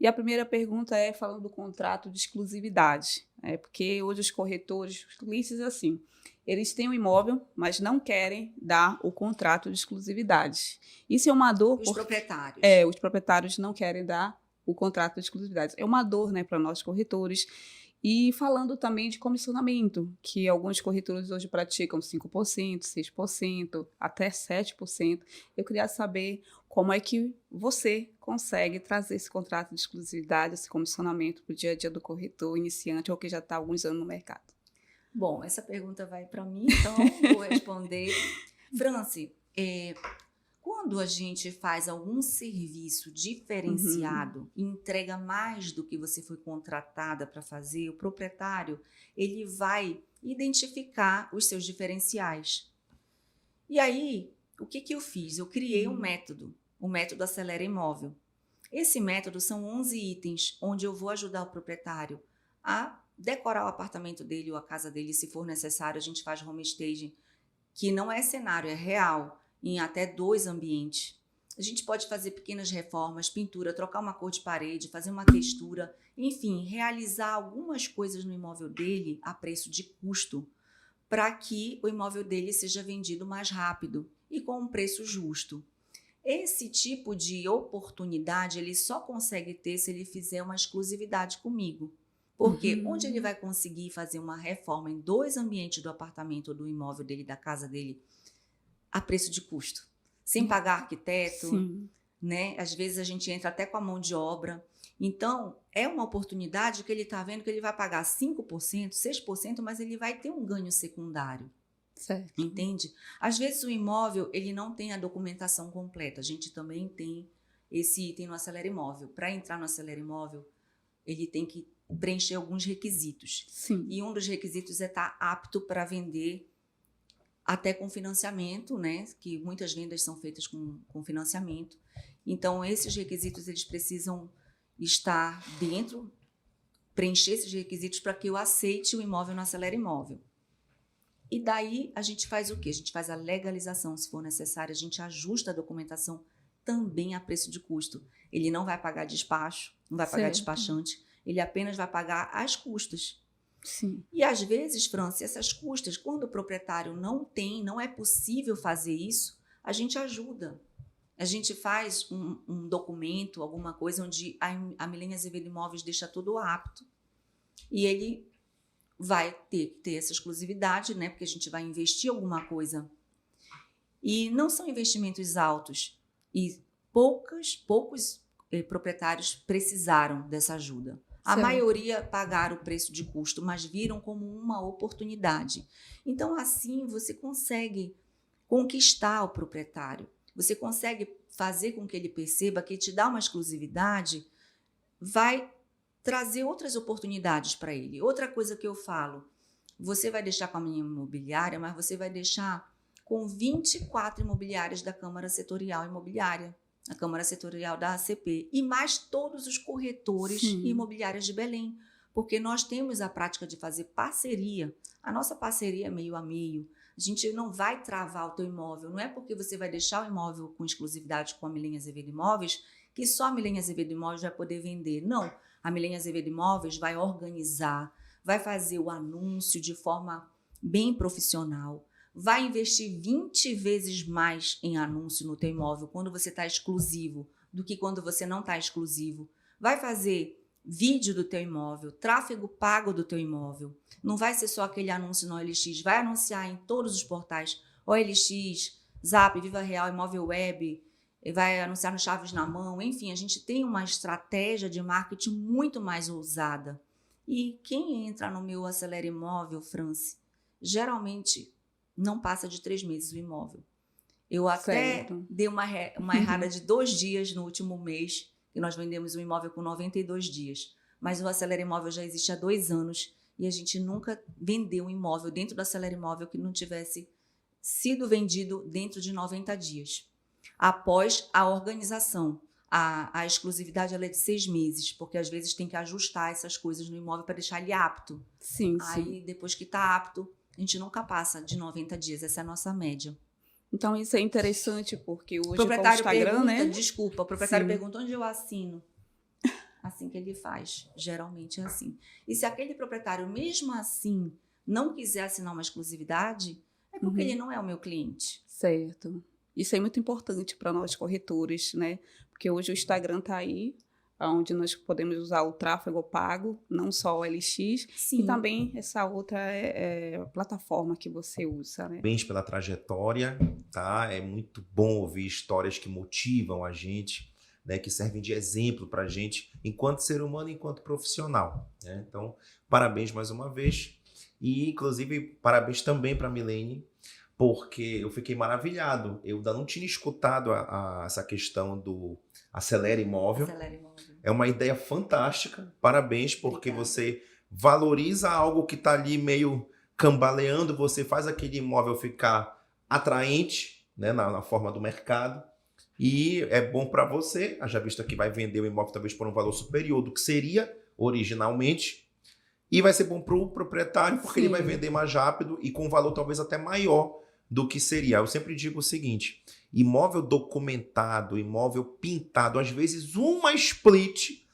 E a primeira pergunta é falando do contrato de exclusividade, porque hoje os corretores, os clientes, assim, eles têm um imóvel, mas não querem dar o contrato de exclusividade. Isso é uma dor, Os proprietários. os proprietários não querem dar o contrato de exclusividade. É uma dor, né, para nós corretores. E falando também de comissionamento, que alguns corretores hoje praticam 5%, 6%, até 7%. Eu queria saber como é que você consegue trazer esse contrato de exclusividade, esse comissionamento para o dia a dia do corretor iniciante ou que já está há alguns anos no mercado. Bom, essa pergunta vai para mim, então vou responder. Franci, quando a gente faz algum serviço diferenciado e entrega mais do que você foi contratada para fazer, o proprietário ele vai identificar os seus diferenciais. E aí, o que eu fiz? Eu criei um método, o método Acelera Imóvel. Esse método são 11 itens, onde eu vou ajudar o proprietário a decorar o apartamento dele ou a casa dele, se for necessário. A gente faz home staging, que não é cenário, é real, em até 2 ambientes. A gente pode fazer pequenas reformas, pintura, trocar uma cor de parede, fazer uma textura, enfim, realizar algumas coisas no imóvel dele a preço de custo, para que o imóvel dele seja vendido mais rápido e com um preço justo. Esse tipo de oportunidade ele só consegue ter se ele fizer uma exclusividade comigo. Porque onde ele vai conseguir fazer uma reforma em 2 ambientes do apartamento ou do imóvel dele, da casa dele, a preço de custo, sem pagar arquiteto, né? Às vezes a gente entra até com a mão de obra. Então, é uma oportunidade que ele está vendo que ele vai pagar 5%, 6%, mas ele vai ter um ganho secundário. Certo. Entende? Às vezes o imóvel ele não tem a documentação completa. A gente também tem esse item no Acelera Imóvel. Para entrar no Acelera Imóvel, ele tem que preencher alguns requisitos. Sim. E um dos requisitos é estar apto para vender até com financiamento, né? Que muitas vendas são feitas com financiamento. Então, esses requisitos eles precisam estar dentro, preencher esses requisitos para que eu aceite o imóvel no Acelera Imóvel. E daí a gente faz o quê? A gente faz a legalização, se for necessário, a gente ajusta a documentação também a preço de custo. Ele não vai pagar despacho, não vai pagar despachante, ele apenas vai pagar as custas. Sim. E às vezes, Franci, essas custas, quando o proprietário não é possível fazer isso, a gente ajuda. A gente faz um documento, alguma coisa, onde a Milene Azevedo Imóveis deixa tudo apto e ele vai ter que ter essa exclusividade, né? Porque a gente vai investir alguma coisa. E não são investimentos altos. E poucos proprietários precisaram dessa ajuda. A maioria pagaram o preço de custo, mas viram como uma oportunidade. Então, assim, você consegue conquistar o proprietário. Você consegue fazer com que ele perceba que te dar uma exclusividade vai trazer outras oportunidades para ele. Outra coisa que eu falo, você vai deixar com a minha imobiliária, mas você vai deixar com 24 imobiliárias da Câmara Setorial Imobiliária, a Câmara Setorial da ACP, e mais todos os corretores e imobiliárias de Belém, porque nós temos a prática de fazer parceria. A nossa parceria é meio a meio. A gente não vai travar o teu imóvel. Não é porque você vai deixar o imóvel com exclusividade com a Milene Azevedo Imóveis que só a Milene Azevedo Imóveis vai poder vender. Não. A Milene Azevedo Imóveis vai organizar, vai fazer o anúncio de forma bem profissional, vai investir 20 vezes mais em anúncio no teu imóvel quando você está exclusivo do que quando você não está exclusivo. Vai fazer vídeo do teu imóvel, tráfego pago do teu imóvel. Não vai ser só aquele anúncio no OLX, vai anunciar em todos os portais, OLX, Zap, Viva Real, Imóvel Web, vai anunciar no Chaves na Mão, enfim, a gente tem uma estratégia de marketing muito mais ousada. E quem entra no meu Acelera Imóvel, Franci, geralmente não passa de 3 meses o imóvel. Eu até dei uma errada de 2 dias no último mês, que nós vendemos um imóvel com 92 dias. Mas o Acelera Imóvel já existe há 2 anos e a gente nunca vendeu um imóvel dentro do Acelera Imóvel que não tivesse sido vendido dentro de 90 dias. Após a organização. A exclusividade ela é de 6 meses, porque às vezes tem que ajustar essas coisas no imóvel para deixar ele apto. Aí, depois que está apto, a gente nunca passa de 90 dias, essa é a nossa média. Então, isso é interessante, porque hoje o proprietário com o Instagram, pergunta, né? Desculpa, o proprietário pergunta onde eu assino. assim que ele faz. Geralmente é assim. E se aquele proprietário, mesmo assim, não quiser assinar uma exclusividade, é porque ele não é o meu cliente. Certo. Isso é muito importante para nós corretores, né? Porque hoje o Instagram está aí, onde nós podemos usar o tráfego pago, não só o LX, Sim. e também essa outra plataforma que você usa, né? Parabéns pela trajetória, tá? É muito bom ouvir histórias que motivam a gente, né? Que servem de exemplo para a gente, enquanto ser humano, enquanto profissional, né? Então, parabéns mais uma vez. E, inclusive, parabéns também para a Milene, porque eu fiquei maravilhado. Eu ainda não tinha escutado essa questão do Acelera Imóvel. Acelera Imóvel. É uma ideia fantástica. Parabéns, porque Obrigada. você valoriza algo que está ali meio cambaleando, você faz aquele imóvel ficar atraente, né, na forma do mercado. E é bom para você, já visto que vai vender o imóvel talvez por um valor superior do que seria originalmente. E vai ser bom para o proprietário, porque ele vai vender mais rápido e com um valor talvez até maior do que seria. Eu sempre digo o seguinte: imóvel documentado, imóvel pintado, às vezes uma split,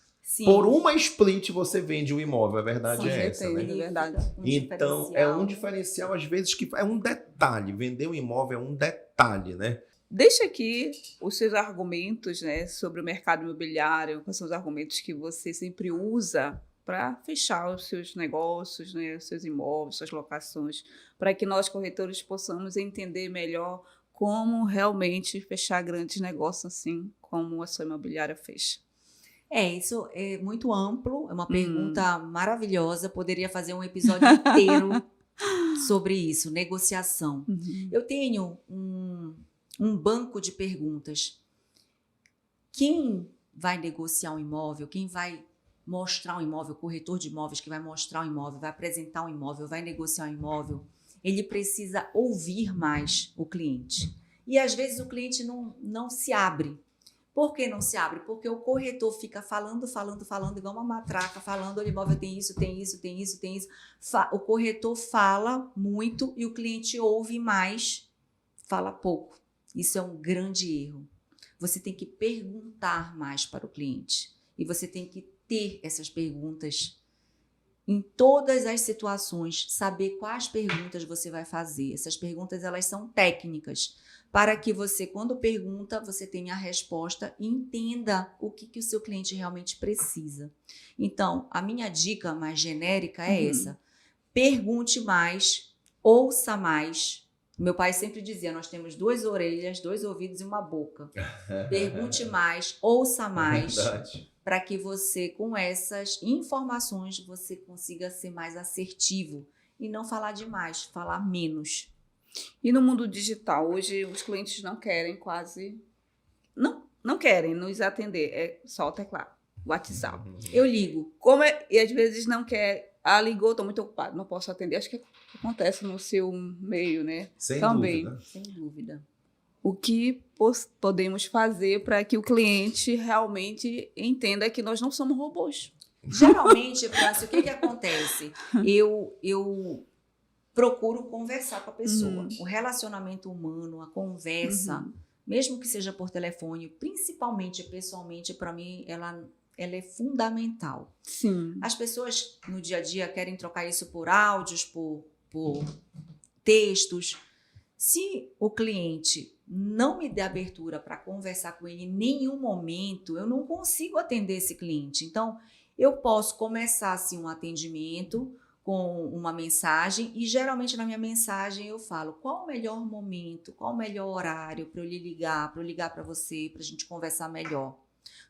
por uma split você vende o imóvel, a verdade é essa, né? É verdade. Então, é um diferencial, às vezes, que é um detalhe. Vender um imóvel é um detalhe, né? Deixa aqui os seus argumentos, né, sobre o mercado imobiliário, quais são os argumentos que você sempre usa para fechar os seus negócios, né, os seus imóveis, suas locações, para que nós, corretores, possamos entender melhor como realmente fechar grandes negócios assim como a sua imobiliária fez. Isso é muito amplo, é uma pergunta maravilhosa, poderia fazer um episódio inteiro sobre isso, negociação. Eu tenho um banco de perguntas. Quem vai negociar um imóvel, quem vai mostrar um imóvel, corretor de imóveis que vai mostrar um imóvel, vai apresentar um imóvel, vai negociar um imóvel, ele precisa ouvir mais o cliente. E às vezes o cliente não se abre. Por que não se abre? Porque o corretor fica falando, igual uma matraca, falando, o imóvel tem isso. O corretor fala muito e o cliente ouve mais, fala pouco. Isso é um grande erro. Você tem que perguntar mais para o cliente. E você tem que ter essas perguntas em todas as situações, saber quais perguntas você vai fazer. Essas perguntas, elas são técnicas, para que você, quando pergunta, você tenha a resposta e entenda o que o seu cliente realmente precisa. Então, a minha dica mais genérica é essa. Pergunte mais, ouça mais. Meu pai sempre dizia, nós temos 2 orelhas, 2 ouvidos e uma boca. Pergunte mais, ouça mais. Verdade. Para que você, com essas informações, você consiga ser mais assertivo e não falar demais, falar menos. E no mundo digital, hoje os clientes não querem não querem nos atender, é só o teclado, o WhatsApp. Eu ligo. E às vezes não quer, ligou, estou muito ocupado, não posso atender. Acho que acontece no seu meio, né? Sem também. dúvida. Sem dúvida. O que podemos fazer para que o cliente realmente entenda que nós não somos robôs? Geralmente, Franci, o que acontece? Eu procuro conversar com a pessoa. O relacionamento humano, a conversa, mesmo que seja por telefone, principalmente pessoalmente, para mim, ela é fundamental. Sim. As pessoas no dia a dia querem trocar isso por áudios, por textos. Se o cliente não me der abertura para conversar com ele em nenhum momento, eu não consigo atender esse cliente. Então, eu posso começar assim um atendimento com uma mensagem e geralmente na minha mensagem eu falo qual o melhor momento, qual o melhor horário para eu lhe ligar, para eu ligar para você, para a gente conversar melhor.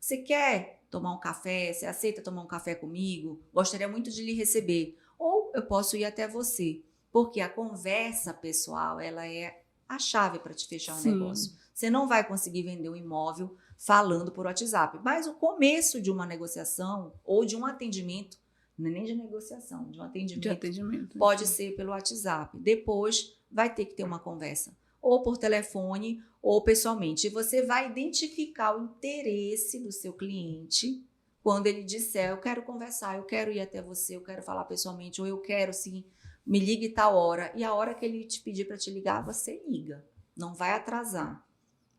Você quer tomar um café? Você aceita tomar um café comigo? Gostaria muito de lhe receber. Ou eu posso ir até você. Porque a conversa pessoal, ela é a chave para te fechar um negócio. Você não vai conseguir vender um imóvel falando por WhatsApp. Mas o começo de uma negociação ou de um atendimento, não é nem de negociação, de um atendimento. Pode ser pelo WhatsApp. Depois vai ter que ter uma conversa. Ou por telefone ou pessoalmente. E você vai identificar o interesse do seu cliente quando ele disser, eu quero conversar, eu quero ir até você, eu quero falar pessoalmente, ou eu quero sim... Me ligue tal hora. E a hora que ele te pedir para te ligar, você liga. Não vai atrasar.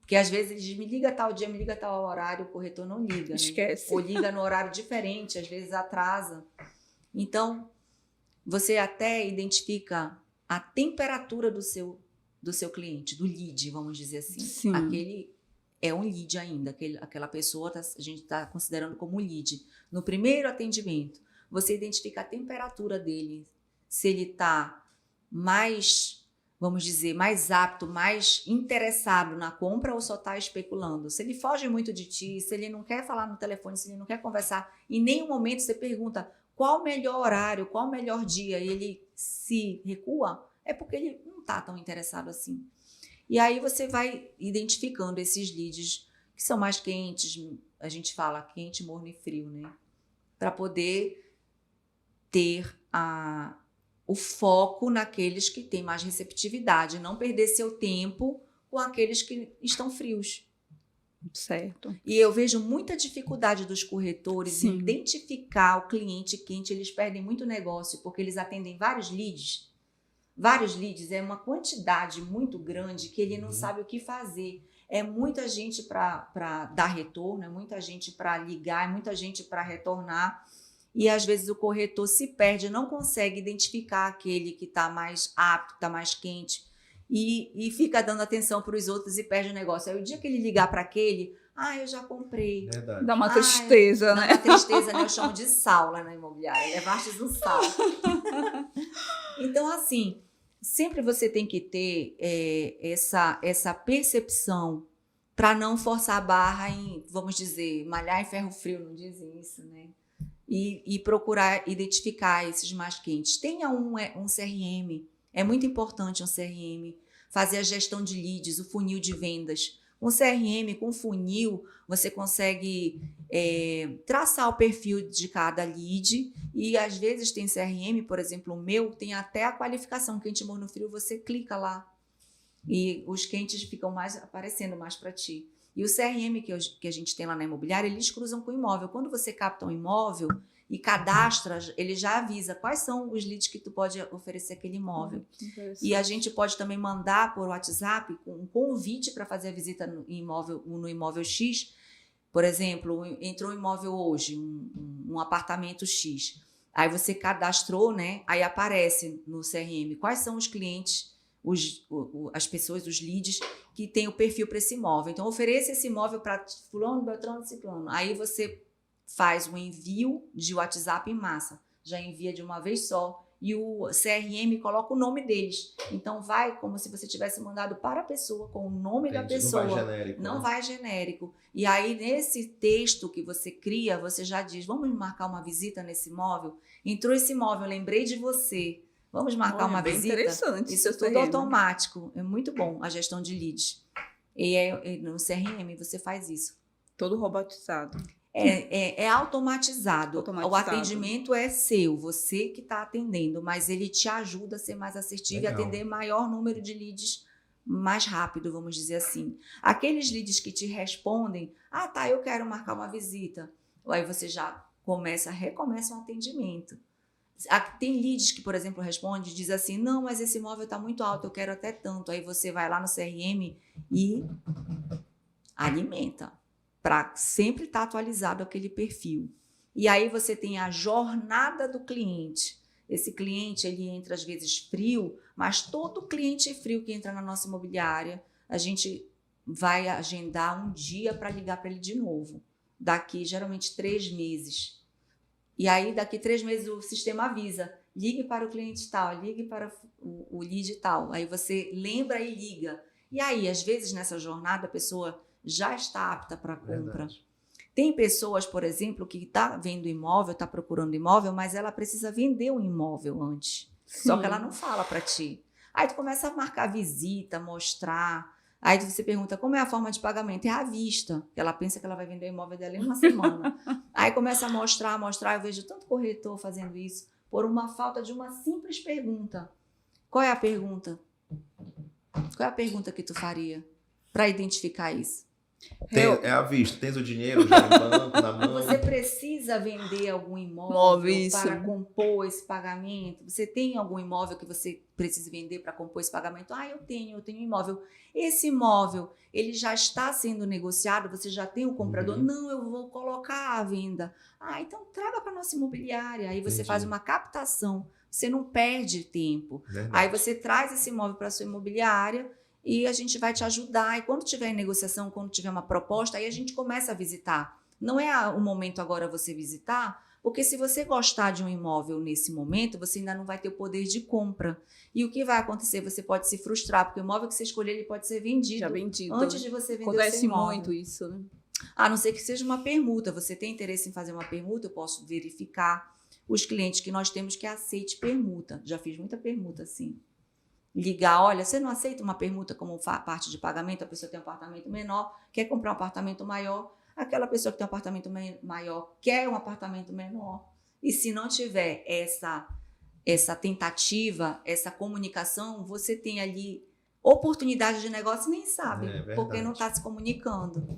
Porque às vezes eles me liga tal dia, me liga tal horário, o corretor não liga, né? Esquece. Ou liga no horário diferente, às vezes atrasa. Então, você até identifica a temperatura do seu cliente, do lead, vamos dizer assim. Sim. Aquele é um lead ainda, aquela pessoa a gente está considerando como lead. No primeiro atendimento, você identifica a temperatura dele, se ele está mais, vamos dizer, mais apto, mais interessado na compra ou só está especulando. Se ele foge muito de ti, se ele não quer falar no telefone, se ele não quer conversar, em nenhum momento você pergunta qual o melhor horário, qual o melhor dia, e ele se recua, é porque ele não está tão interessado assim. E aí você vai identificando esses leads que são mais quentes, a gente fala quente, morno e frio, né? Para poder ter o foco naqueles que têm mais receptividade, não perder seu tempo com aqueles que estão frios. Certo. E eu vejo muita dificuldade dos corretores Sim. em identificar o cliente quente. Eles perdem muito negócio porque eles atendem vários leads. Vários leads é uma quantidade muito grande que ele não sabe o que fazer. É muita gente para dar retorno, é muita gente para ligar, é muita gente para retornar. E às vezes o corretor se perde, não consegue identificar aquele que está mais apto, está mais quente. E fica dando atenção para os outros e perde o negócio. Aí o dia que ele ligar para aquele, eu já comprei. Verdade. Dá uma tristeza, Dá né? uma tristeza, né? Eu chamo de sal lá na imobiliária. Levaste um sal. Então, assim, sempre você tem que ter essa percepção para não forçar a barra em, vamos dizer, malhar em ferro frio, não dizem isso, né? E procurar identificar esses mais quentes. Tenha um CRM. É muito importante um CRM, fazer a gestão de leads, o funil de vendas. Um CRM com funil, você consegue traçar o perfil de cada lead e às vezes tem CRM, por exemplo, o meu, tem até a qualificação quente, morno, frio, você clica lá e os quentes ficam aparecendo mais para ti. E o CRM que a gente tem lá na imobiliária, eles cruzam com o imóvel. Quando você capta um imóvel e cadastra, ele já avisa quais são os leads que tu pode oferecer aquele imóvel. E a gente pode também mandar por WhatsApp um convite para fazer a visita no imóvel X. Por exemplo, entrou um imóvel hoje, um apartamento X. Aí você cadastrou, né? Aí aparece no CRM quais são os clientes, as pessoas, os leads que têm o perfil para esse imóvel. Então, ofereça esse imóvel para fulano, beltrano, ciclano. Aí você faz um envio de WhatsApp em massa. Já envia de uma vez só. E o CRM coloca o nome deles. Então, vai como se você tivesse mandado para a pessoa, com o nome da pessoa. Não vai genérico. Não né? vai genérico. E aí, nesse texto que você cria, você já diz, vamos marcar uma visita nesse imóvel? Entrou esse imóvel, lembrei de você. Vamos marcar uma bem visita? Interessante. Isso é tudo automático. É muito bom a gestão de leads. E no CRM você faz isso. Todo robotizado. É automatizado. Automatizado. O atendimento é seu, você que está atendendo, mas ele te ajuda a ser mais assertivo e atender maior número de leads mais rápido, vamos dizer assim. Aqueles leads que te respondem, eu quero marcar uma visita. Aí você já recomeça um atendimento. Tem leads que, por exemplo, respondem e diz assim, não, mas esse imóvel está muito alto, eu quero até tanto. Aí você vai lá no CRM e alimenta, para sempre estar atualizado aquele perfil. E aí você tem a jornada do cliente. Esse cliente, ele entra às vezes frio, mas todo cliente frio que entra na nossa imobiliária, a gente vai agendar um dia para ligar para ele de novo. Daqui, geralmente, 3 meses. E aí, daqui 3 meses, o sistema avisa. Ligue para o cliente tal, ligue para o lead tal. Aí você lembra e liga. E aí, às vezes, nessa jornada, a pessoa já está apta para a compra. Verdade. Tem pessoas, por exemplo, que está vendo imóvel, está procurando imóvel, mas ela precisa vender um imóvel antes. Sim. Só que ela não fala para ti. Aí tu começa a marcar visita, mostrar. Aí você pergunta como é a forma de pagamento. É à vista. Ela pensa que ela vai vender o imóvel dela em uma semana. Aí começa a mostrar. Eu vejo tanto corretor fazendo isso por uma falta de uma simples pergunta. Qual é a pergunta? Qual é a pergunta que tu faria para identificar isso? É à vista, tens o dinheiro já no banco, na mão. Você precisa vender algum imóvel Móvel, isso. para compor esse pagamento? Você tem algum imóvel que você precisa vender para compor esse pagamento? Eu tenho um imóvel. Esse imóvel, ele já está sendo negociado? Você já tem o comprador? Uhum. Não, eu vou colocar à venda. Então traga para nossa imobiliária. Aí você Entendi. faz uma captação. Você não perde tempo. Verdade. Aí você traz esse imóvel para sua imobiliária e a gente vai te ajudar. E quando tiver em negociação, quando tiver uma proposta, aí a gente começa a visitar. Não é o momento agora você visitar, porque se você gostar de um imóvel nesse momento, você ainda não vai ter o poder de compra. E o que vai acontecer? Você pode se frustrar, porque o imóvel que você escolher ele pode ser vendido, Já vendido. antes de você vender o seu Acontece imóvel. muito isso, né? A não ser que seja uma permuta. Você tem interesse em fazer uma permuta? Eu posso verificar os clientes que nós temos que aceite permuta. Já fiz muita permuta assim. Ligar, olha, você não aceita uma permuta como parte de pagamento? A pessoa tem um apartamento menor, quer comprar um apartamento maior. Aquela pessoa que tem um apartamento maior quer um apartamento menor. E se não tiver essa tentativa, essa comunicação, você tem ali oportunidade de negócio e nem sabe, É verdade. porque não está se comunicando.